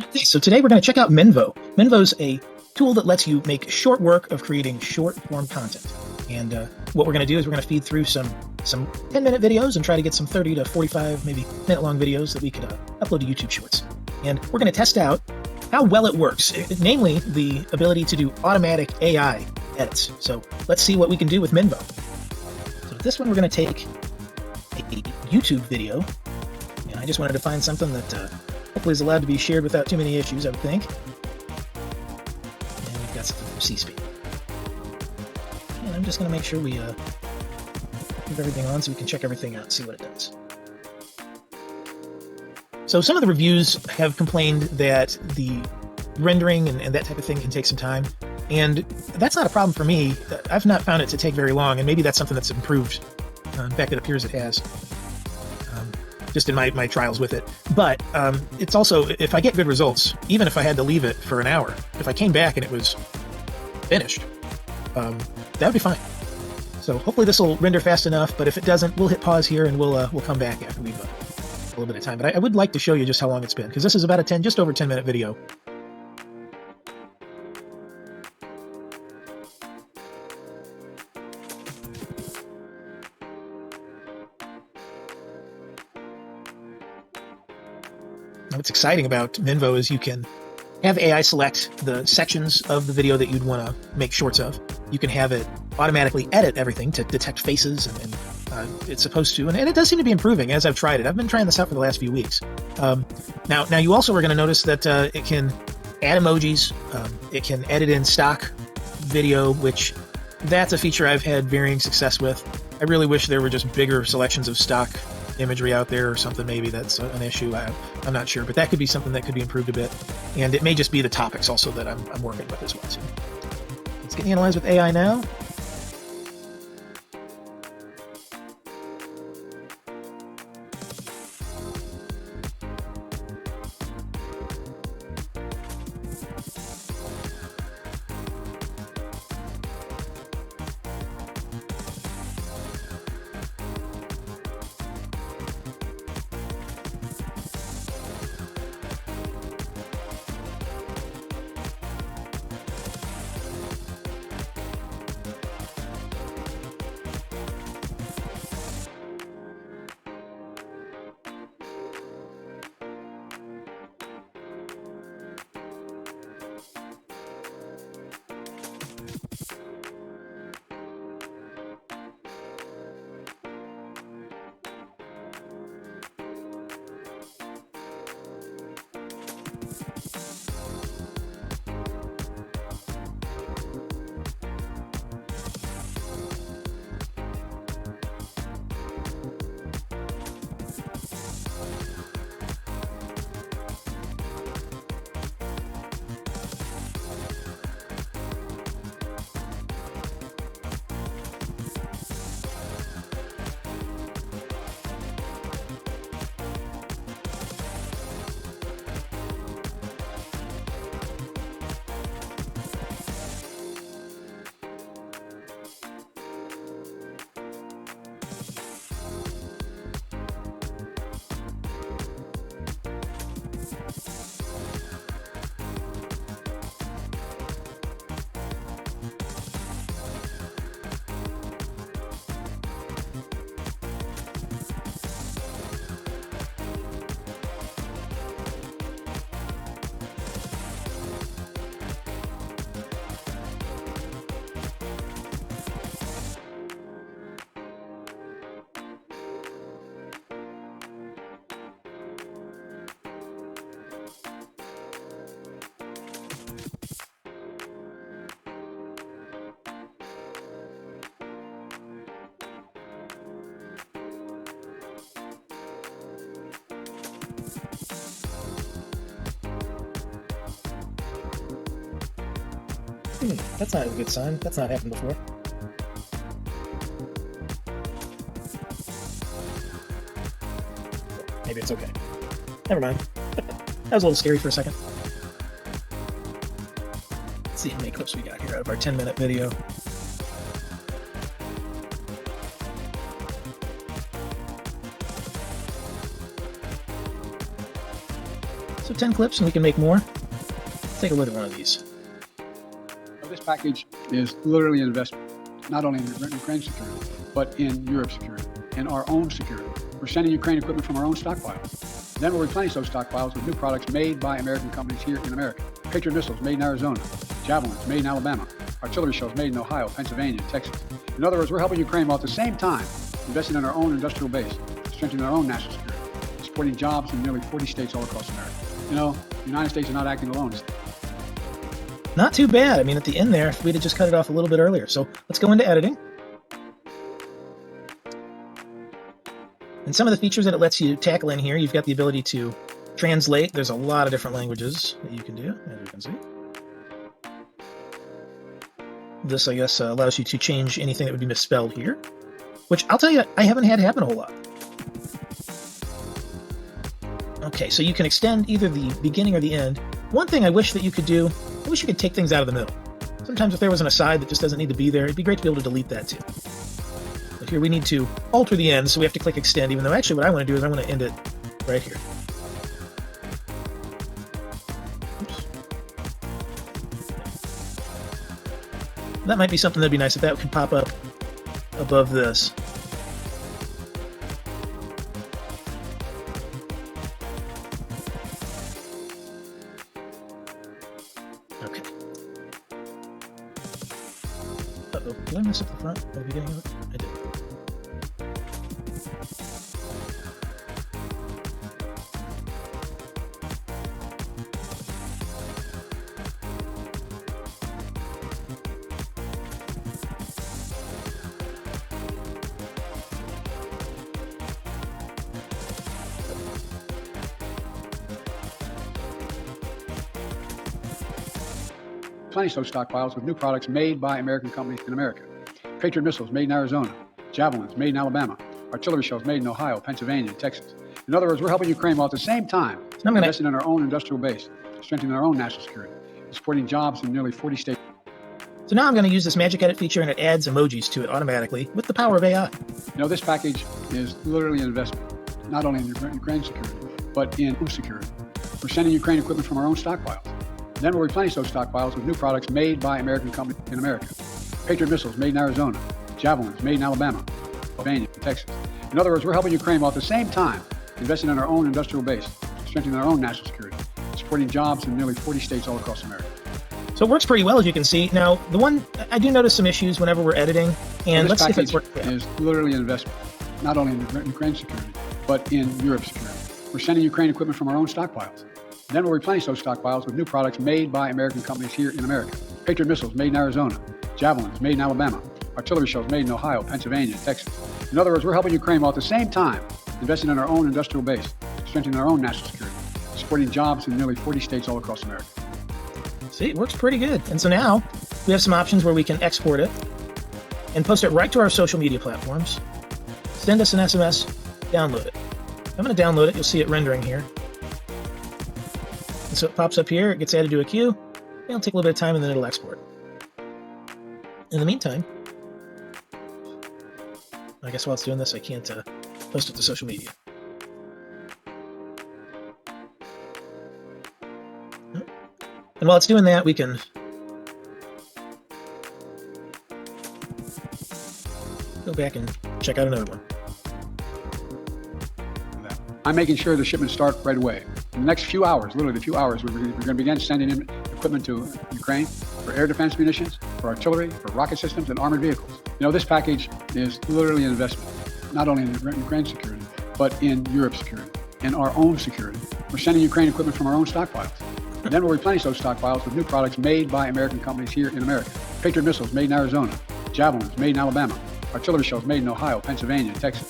Okay, so today we're going to check out Minvo. Minvo's a tool that lets you make short work of creating short form content. And what we're going to do is we're going to feed through some 10-minute videos and try to get some 30 to 45, maybe minute-long videos that we could upload to YouTube Shorts. And we're going to test out how well it works, namely the ability to do automatic AI edits. So let's see what we can do with Minvo. So this one we're going to take a YouTube video, and I just wanted to find something that hopefully is allowed to be shared without too many issues, I would think. And we've got something from C-Speed. And I'm just going to make sure we leave everything on so we can check everything out and see what it does. So some of the reviews have complained that the rendering and that type of thing can take some time. And that's not a problem for me. I've not found it to take very long, and maybe that's something that's improved. In fact, it appears it has. Just in my trials with it. But it's also, if I get good results, even if I had to leave it for an hour, if I came back and it was finished, that would be fine. So hopefully this will render fast enough, but if it doesn't, we'll hit pause here and we'll come back after we've a little bit of time. But I would like to show you just how long it's been, because this is about a just over 10-minute video. What's exciting about Minvo is you can have AI select the sections of the video that you'd want to make shorts of. You can have it automatically edit everything to detect faces, and it's supposed to, and it does seem to be improving as I've tried it. I've been trying this out for the last few weeks. Now you also are going to notice that it can add emojis. It can edit in stock video, which that's a feature I've had varying success with. I really wish there were just bigger selections of stock imagery out there or something. Maybe that's an issue. I'm not sure, but that could be something that could be improved a bit. And it may just be the topics also that I'm working with as well. So let's get analyzed with AI now. That's not a good sign. That's not happened before. Maybe it's okay. Never mind. That was a little scary for a second. Let's see how many clips we got here out of our 10-minute video. So 10 clips and we can make more. Let's take a look at one of these. This package is literally an investment, not only in Ukraine security, but in Europe's security, in our own security. We're sending Ukraine equipment from our own stockpiles. Then we'll replenish those stockpiles with new products made by American companies here in America. Patriot missiles made in Arizona, javelins made in Alabama, artillery shells made in Ohio, Pennsylvania, and Texas. In other words, we're helping Ukraine while at the same time investing in our own industrial base, strengthening our own national security, supporting jobs in nearly 40 states all across America. You know, the United States are not acting alone. Not too bad. I mean, at the end there, we'd have just cut it off a little bit earlier. So let's go into editing. And some of the features that it lets you tackle in here, you've got the ability to translate. There's a lot of different languages that you can do, as you can see. This, I guess, allows you to change anything that would be misspelled here, which I'll tell you, I haven't had happen a whole lot. Okay, so you can extend either the beginning or the end. One thing I wish that you could do, I wish you could take things out of the middle. Sometimes if there was an aside that just doesn't need to be there, it'd be great to be able to delete that too. But here we need to alter the end, so we have to click extend, even though actually what I want to do is I want to end it right here. Oops. That might be something that'd be nice if that could pop up above this. Okay. Uh-oh, did I mess up the front at the beginning of it? I did. Replenish those stockpiles with new products made by American companies in America. Patriot missiles made in Arizona, javelins made in Alabama, artillery shells made in Ohio, Pennsylvania, and Texas. In other words, we're helping Ukraine while at the same time investing in our own industrial base, strengthening our own national security, and supporting jobs in nearly 40 states. So now I'm going to use this magic edit feature, and it adds emojis to it automatically with the power of AI. You know, this package is literally an investment, not only in Ukraine security, but in food security. We're sending Ukraine equipment from our own stockpiles. Then we'll replenish those stockpiles with new products made by American companies in America. Patriot missiles made in Arizona, javelins made in Alabama, Pennsylvania, and Texas. In other words, we're helping Ukraine while at the same time investing in our own industrial base, strengthening our own national security, supporting jobs in nearly 40 states all across America. So it works pretty well, as you can see. Now, the one, I do notice some issues whenever we're editing, and let's see if it's working. This package is literally an investment, not only in Ukraine security, but in Europe's security. We're sending Ukraine equipment from our own stockpiles. Then we'll replenish those stockpiles with new products made by American companies here in America. Patriot missiles made in Arizona, javelins made in Alabama, artillery shells made in Ohio, Pennsylvania, and Texas. In other words, we're helping Ukraine while at the same time investing in our own industrial base, strengthening our own national security, supporting jobs in nearly 40 states all across America. See, it works pretty good. And so now we have some options where we can export it and post it right to our social media platforms. Send us an SMS, download it. I'm going to download it. You'll see it rendering here. And so it pops up here, it gets added to a queue, it'll take a little bit of time and then it'll export. In the meantime, I guess while it's doing this, I can't post it to social media. And while it's doing that, we can go back and check out another one. I'm making sure the shipments start right away. In the next few hours, literally a few hours, we're going to begin sending in equipment to Ukraine for air defense munitions, for artillery, for rocket systems, and armored vehicles. You know, this package is literally an investment, not only in Ukraine security, but in Europe's security, in our own security. We're sending Ukraine equipment from our own stockpiles. And then we'll replenish those stockpiles with new products made by American companies here in America. Patriot missiles made in Arizona, javelins made in Alabama, artillery shells made in Ohio, Pennsylvania, and Texas.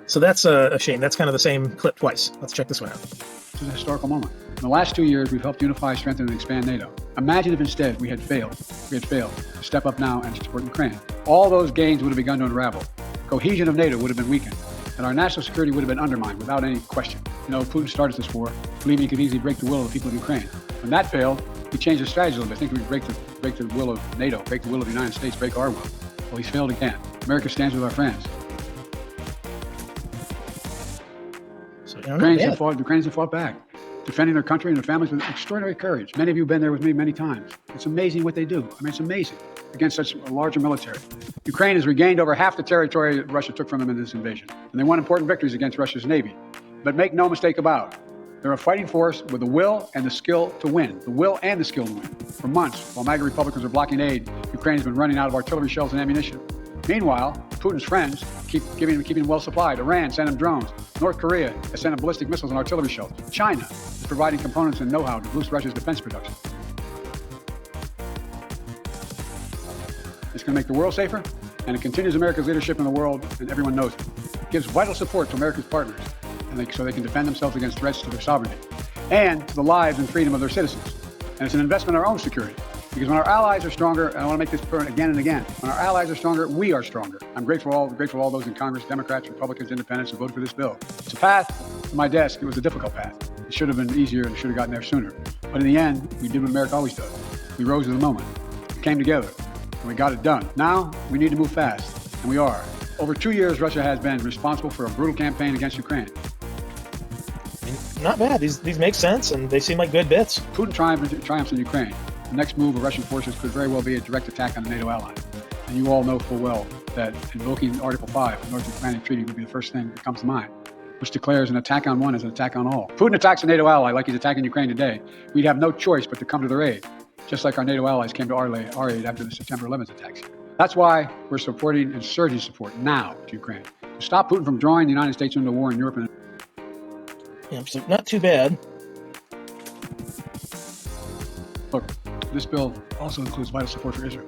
So that's a shame. That's kind of the same clip twice. Let's check this one out. It's a historical moment. In the last 2 years, we've helped unify, strengthen, and expand NATO. Imagine if instead we had failed to step up now and support Ukraine. All those gains would have begun to unravel. Cohesion of NATO would have been weakened, and our national security would have been undermined without any question. You know, Putin started this war believing he could easily break the will of the people of Ukraine. When that failed, he changed his strategy a little bit, thinking we could break the will of NATO, break the will of the United States, break our will. Well, he's failed again. America stands with our friends. So Ukrainians have fought back, defending their country and their families with extraordinary courage. Many of you have been there with me many times. It's amazing what they do. I mean, it's amazing against such a larger military. Ukraine has regained over half the territory that Russia took from them in this invasion, and they won important victories against Russia's navy. But make no mistake about it, they're a fighting force with the will and the skill to win. The will and the skill to win. For months, while MAGA Republicans are blocking aid, Ukraine has been running out of artillery shells and ammunition. Meanwhile, Putin's friends keep keeping them well supplied. Iran sent them drones. North Korea has sent them ballistic missiles and artillery shells. China is providing components and know-how to boost Russia's defense production. It's going to make the world safer, and it continues America's leadership in the world, and everyone knows it. It gives vital support to America's partners, so they can defend themselves against threats to their sovereignty and to the lives and freedom of their citizens. And it's an investment in our own security. Because when our allies are stronger, and I want to make this point again and again, when our allies are stronger, we are stronger. I'm grateful to all those in Congress, Democrats, Republicans, Independents, who voted for this bill. It's a path to my desk. It was a difficult path. It should have been easier and should have gotten there sooner. But in the end, we did what America always does. We rose to the moment. We came together, and we got it done. Now, we need to move fast, and we are. Over 2 years, Russia has been responsible for a brutal campaign against Ukraine. Not bad. These make sense, and they seem like good bits. Putin triumphs in Ukraine. The next move of Russian forces could very well be a direct attack on a NATO ally. And you all know full well that invoking Article 5 of the North Atlantic Treaty would be the first thing that comes to mind, which declares an attack on one as an attack on all. Putin attacks a NATO ally like he's attacking Ukraine today. We'd have no choice but to come to their aid, just like our NATO allies came to our aid after the September 11th attacks. That's why we're supporting insurgent support now to Ukraine, to stop Putin from drawing the United States into war in Europe. Yeah, so not too bad. Look, this bill also includes vital support for Israel.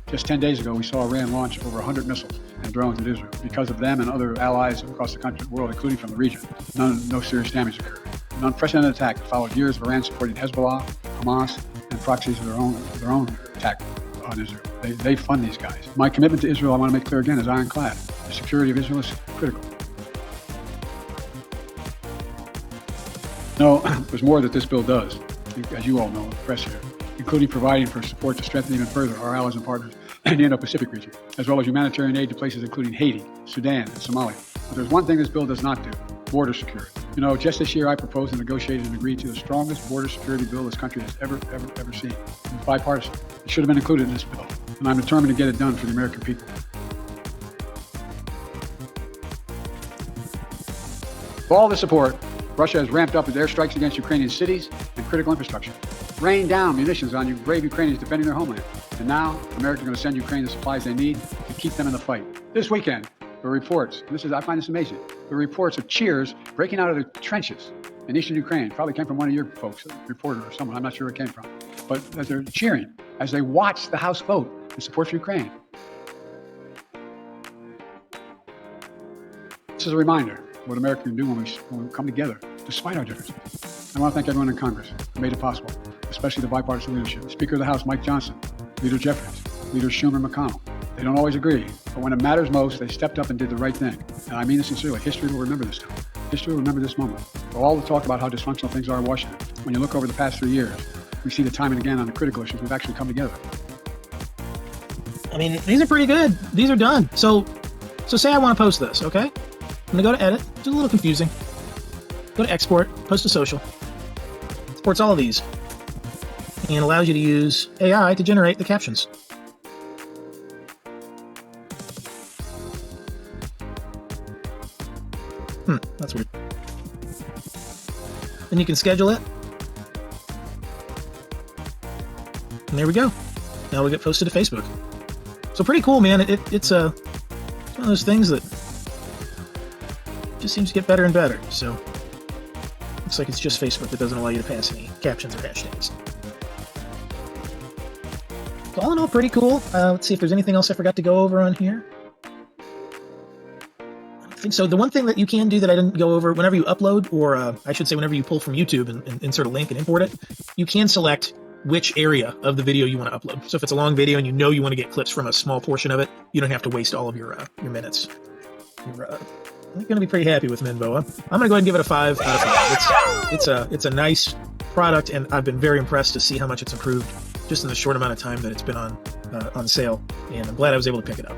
Just 10 days ago, we saw Iran launch over 100 missiles and drones at Israel. Because of them and other allies across the world, including from the region, no serious damage occurred. An unprecedented attack followed years of Iran supporting Hezbollah, Hamas, and proxies of their own attack on Israel. They fund these guys. My commitment to Israel, I want to make clear again, is ironclad. The security of Israel is critical. No, there's more that this bill does, as you all know, the press here, including providing for support to strengthen even further our allies and partners in the Indo-Pacific region, as well as humanitarian aid to places including Haiti, Sudan, and Somalia. But there's one thing this bill does not do: border security. You know, just this year I proposed and negotiated and agreed to the strongest border security bill this country has ever seen. It's bipartisan. It should have been included in this bill, and I'm determined to get it done for the American people. For all the support, Russia has ramped up its airstrikes against Ukrainian cities and critical infrastructure, rained down munitions on you brave Ukrainians defending their homeland. And now, America is going to send Ukraine the supplies they need to keep them in the fight. This weekend, there were reports, and I find this amazing, there were reports of cheers breaking out of the trenches in eastern Ukraine. Probably came from one of your folks, a reporter or someone, I'm not sure where it came from. But that they're cheering as they watch the House vote in support for Ukraine. This is a reminder of what America can do when we come together, despite our differences. I want to thank everyone in Congress who made it possible, especially the bipartisan leadership. Speaker of the House, Mike Johnson, Leader Jeffries, Leader Schumer, McConnell. They don't always agree, but when it matters most, they stepped up and did the right thing. And I mean this sincerely. History will remember this time. History will remember this moment. For all the talk about how dysfunctional things are in Washington, when you look over the past 3 years, we see that time and again on the critical issues, we've actually come together. I mean, these are pretty good. These are done. So say I want to post this, okay? I'm going to go to edit. It's a little confusing. Go to export, post to social. Supports all of these. And allows you to use AI to generate the captions. That's weird. Then you can schedule it. And there we go. Now we get posted to Facebook. So pretty cool, man. It's one of those things that just seems to get better and better. So looks like it's just Facebook that doesn't allow you to pass any captions or hashtags. So all in all, pretty cool. Let's see if there's anything else I forgot to go over on here. I think so. The one thing that you can do that I didn't go over, whenever you upload, or I should say whenever you pull from YouTube and insert a link and import it, you can select which area of the video you want to upload. So if it's a long video and you know you want to get clips from a small portion of it, you don't have to waste all of your minutes. I'm going to be pretty happy with Minvo. I'm going to go ahead and give it a 5 out of 5. It's a nice product, and I've been very impressed to see how much it's improved just in the short amount of time that it's been on sale, and I'm glad I was able to pick it up.